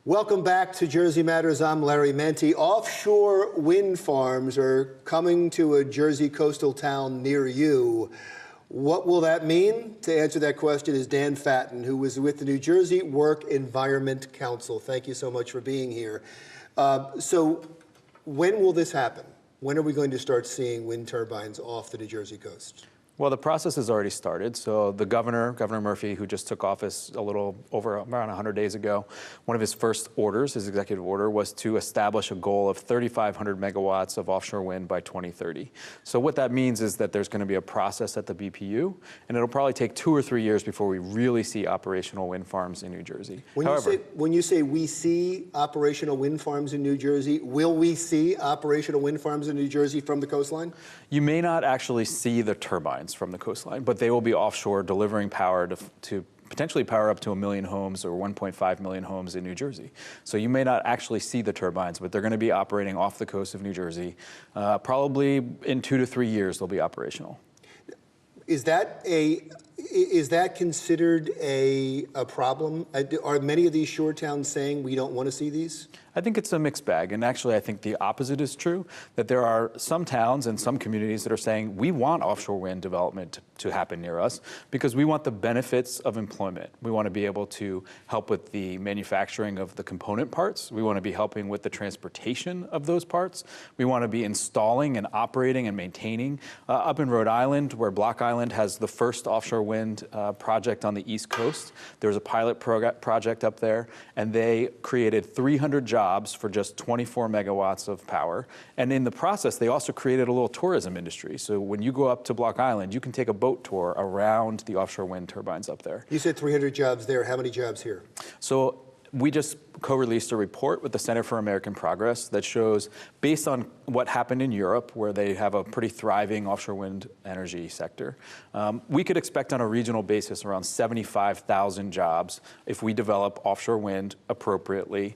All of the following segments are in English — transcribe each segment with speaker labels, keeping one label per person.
Speaker 1: Welcome back to Jersey Matters. I'm Larry Menti. Offshore wind farms are coming to a Jersey coastal town near you. What will that mean? To answer that question is Dan Fatton, who was with the New Jersey Work Environment Council. Thank you so much for being here. So when will this happen? When are we going to start seeing wind turbines off the New Jersey coast?
Speaker 2: Well, the process has already started. So the Governor Murphy, who just took office a little over around 100 days ago, one of his first orders, his executive order, was to establish a goal of 3,500 megawatts of offshore wind by 2030. So what that means is that there's going to be a process at the BPU, and it'll probably take 2 or 3 years before we really see operational wind farms in New Jersey.
Speaker 1: When you say we see operational wind farms in New Jersey, will we see operational wind farms in New Jersey from the coastline?
Speaker 2: You may not actually see the turbines from the coastline, but they will be offshore delivering power to potentially power up to 1 million homes or 1.5 million homes in New Jersey. So you may not actually see the turbines, but they're going to be operating off the coast of New Jersey. Probably in 2 to 3 years, they'll be operational.
Speaker 1: Is that considered a problem? Are many of these shore towns saying we don't want to see these?
Speaker 2: I think it's a mixed bag, and actually I think the opposite is true, that there are some towns and some communities that are saying we want offshore wind development to happen near us because we want the benefits of employment. We want to be able to help with the manufacturing of the component parts. We want to be helping with the transportation of those parts. We want to be installing and operating and maintaining. Up in Rhode Island, where Block Island has the first offshore wind project on the East Coast, there was a pilot project up there, and they created 300 jobs for just 24 megawatts of power. And in the process, they also created a little tourism industry. So when you go up to Block Island, you can take a boat tour around the offshore wind turbines up there.
Speaker 1: You said 300 jobs there. How many jobs here?
Speaker 2: So we just co-released a report with the Center for American Progress that shows, based on what happened in Europe, where they have a pretty thriving offshore wind energy sector, we could expect on a regional basis around 75,000 jobs if we develop offshore wind appropriately,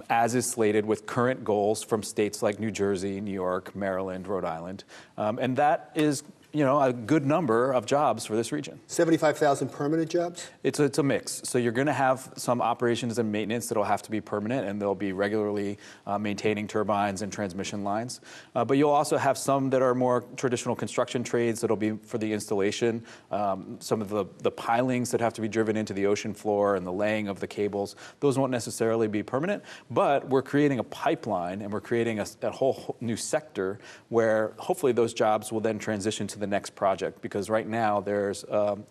Speaker 2: as is slated with current goals from states like New Jersey, New York, Maryland, Rhode Island. And that is a good number of jobs for this region.
Speaker 1: 75,000 permanent jobs?
Speaker 2: It's a mix. So you're going to have some operations and maintenance that'll have to be permanent, and they'll be regularly maintaining turbines and transmission lines. But you'll also have some that are more traditional construction trades that'll be for the installation, some of the pilings that have to be driven into the ocean floor and the laying of the cables. Those won't necessarily be permanent, but we're creating a pipeline and we're creating a whole new sector where hopefully those jobs will then transition to the next project, because right now there's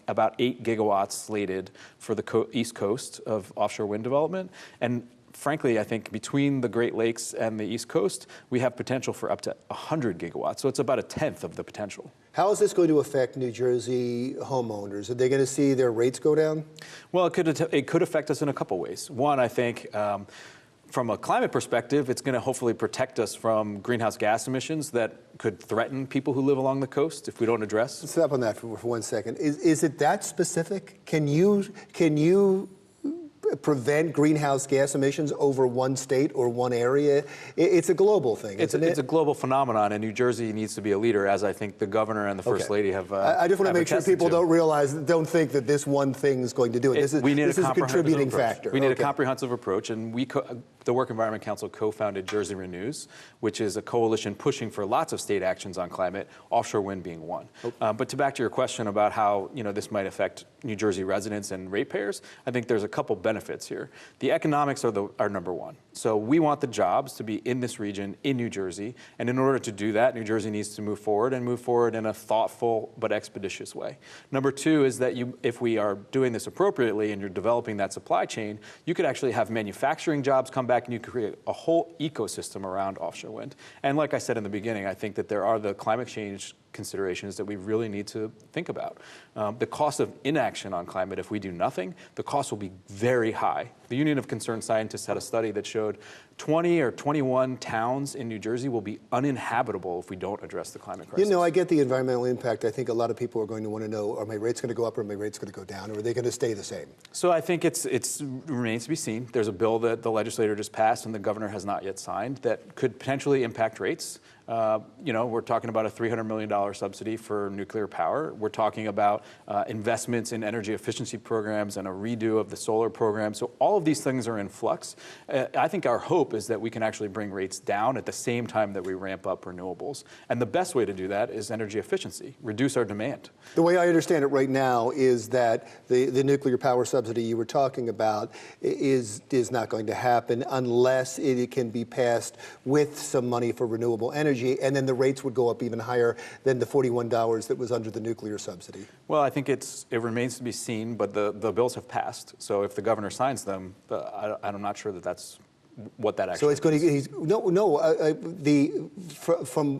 Speaker 2: about 8 gigawatts slated for the East Coast of offshore wind development. And frankly, I think between the Great Lakes and the East Coast, we have potential for up to 100 gigawatts. So it's about a tenth of the potential.
Speaker 1: How is this going to affect New Jersey homeowners? Are they going to see their rates go down?
Speaker 2: Well, it could affect us in a couple ways. One, I think, from a climate perspective, it's going to hopefully protect us from greenhouse gas emissions that could threaten people who live along the coast if we don't address.
Speaker 1: Let's stop on that for 1 second. Is it that specific? Can you prevent greenhouse gas emissions over one state or one area? It's a global thing, isn't it?
Speaker 2: It's a global phenomenon, and New Jersey needs to be a leader, as I think the governor and the first lady have.
Speaker 1: I just want to make sure people don't think that this one thing is going to do it. This is a contributing factor.
Speaker 2: We need a comprehensive approach, and the Work Environment Council co-founded Jersey Renews, which is a coalition pushing for lots of state actions on climate, offshore wind being one. But back to your question about how this might affect New Jersey residents and ratepayers, I think there's a couple benefits here. The economics are number one. So we want the jobs to be in this region, in New Jersey, and in order to do that, New Jersey needs to move forward in a thoughtful but expeditious way. Number two is that if we are doing this appropriately and you're developing that supply chain, you could actually have manufacturing jobs come back and you could create a whole ecosystem around offshore wind. And like I said in the beginning, I think that there are the climate change considerations that we really need to think about. The cost of inaction on climate, if we do nothing, the cost will be very high. The Union of Concerned Scientists had a study that showed 20 or 21 towns in New Jersey will be uninhabitable if we don't address the climate crisis.
Speaker 1: I get the environmental impact. I think a lot of people are going to want to know, are my rates going to go up or are my rates going to go down, or are they going to stay the same?
Speaker 2: So I think it remains to be seen. There's a bill that the legislature just passed and the governor has not yet signed that could potentially impact rates. we're talking about a $300 million subsidy for nuclear power. We're talking about investments in energy efficiency programs and a redo of the solar program. So all of these things are in flux. I think our hope is that we can actually bring rates down at the same time that we ramp up renewables. And the best way to do that is energy efficiency, reduce our demand.
Speaker 1: The way I understand it right now is that the nuclear power subsidy you were talking about is not going to happen unless it can be passed with some money for renewable energy, and then the rates would go up even higher than the $41 that was under the nuclear subsidy.
Speaker 2: Well, I think it remains to be seen, but the bills have passed. So if the governor signs them, I'm not sure that that's what that actually.
Speaker 1: So it's going to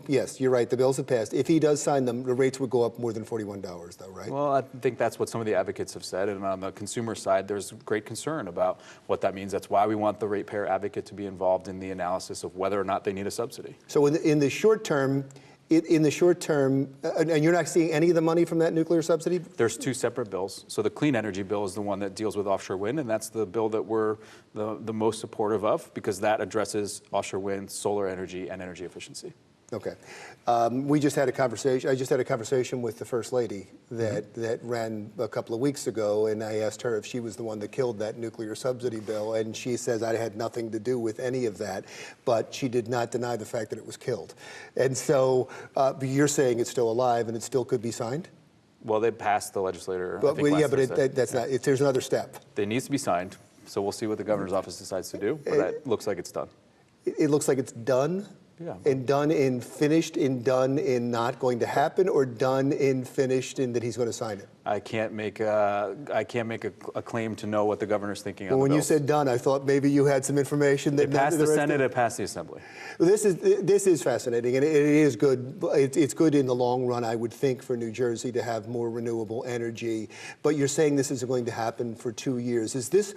Speaker 1: yes, you're right. The bills have passed. If he does sign them, the rates would go up more than $41, though, right?
Speaker 2: Well, I think that's what some of the advocates have said, and on the consumer side, there's great concern about what that means. That's why we want the ratepayer advocate to be involved in the analysis of whether or not they need a subsidy.
Speaker 1: So in the short term. In the short term, and you're not seeing any of the money from that nuclear subsidy?
Speaker 2: There's two separate bills. So the clean energy bill is the one that deals with offshore wind, and that's the bill that we're the most supportive of because that addresses offshore wind, solar energy, and energy efficiency.
Speaker 1: Okay. We just had a conversation. I just had a conversation with the First Lady that ran a couple of weeks ago, and I asked her if she was the one that killed that nuclear subsidy bill, and she says I had nothing to do with any of that, but she did not deny the fact that it was killed. And so you're saying it's still alive and it still could be signed?
Speaker 2: Well, they passed the legislature.
Speaker 1: But that's not. There's another step.
Speaker 2: It needs to be signed, so we'll see what the governor's office decides to do. But it looks like it's done.
Speaker 1: It looks like it's done.
Speaker 2: Yeah.
Speaker 1: And done in finished, in done in not going to happen, or done in finished in that he's going to sign it?
Speaker 2: I can't make a claim to know what the governor's thinking on the
Speaker 1: when
Speaker 2: bills.
Speaker 1: you said done, I thought maybe you had some information that
Speaker 2: it passed the Senate, it passed the Assembly.
Speaker 1: This is fascinating, and it is good. It's good in the long run, I would think, for New Jersey to have more renewable energy. But you're saying this is going to happen for 2 years. Is this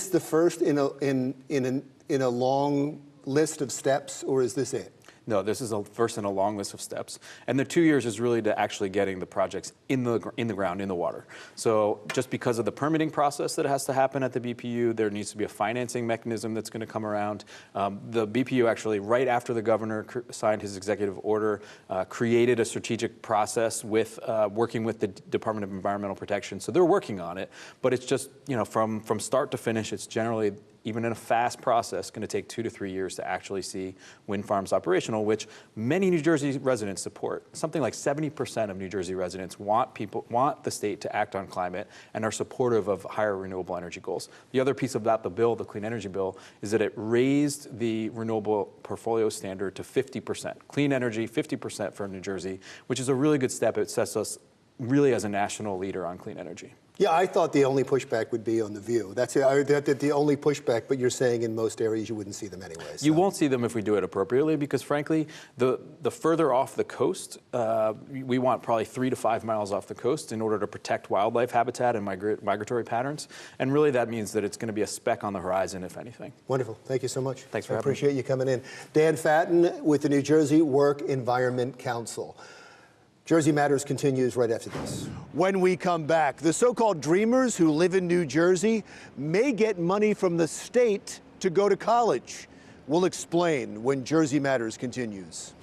Speaker 1: the first in a long list of steps, or is this it?
Speaker 2: No, this is first in a long list of steps. And the 2 years is really to actually getting the projects in the ground, in the water. So just because of the permitting process that has to happen at the BPU, there needs to be a financing mechanism that's going to come around. The BPU actually, right after the governor signed his executive order, created a strategic process with working with the Department of Environmental Protection. So they're working on it, but it's just, from start to finish, it's generally, even in a fast process, going to take 2 to 3 years to actually see wind farms operational, which many New Jersey residents support. Something like 70% of New Jersey residents want the state to act on climate and are supportive of higher renewable energy goals. The other piece about the bill, the clean energy bill, is that it raised the renewable portfolio standard to 50%. Clean energy, 50% for New Jersey, which is a really good step. It sets us really as a national leader on clean energy.
Speaker 1: Yeah, I thought the only pushback would be on the view. That's the only pushback, but you're saying in most areas you wouldn't see them anyway. So.
Speaker 2: You won't see them if we do it appropriately because, frankly, the further off the coast, we want probably 3 to 5 miles off the coast in order to protect wildlife habitat and migratory patterns. And really that means that it's going to be a speck on the horizon, if anything.
Speaker 1: Wonderful. Thank you so much.
Speaker 2: Thanks for having me.
Speaker 1: I appreciate you coming in. Dan Fatton with the New Jersey Work Environment Council. Jersey Matters continues right after this. When we come back, the so-called dreamers who live in New Jersey may get money from the state to go to college. We'll explain when Jersey Matters continues.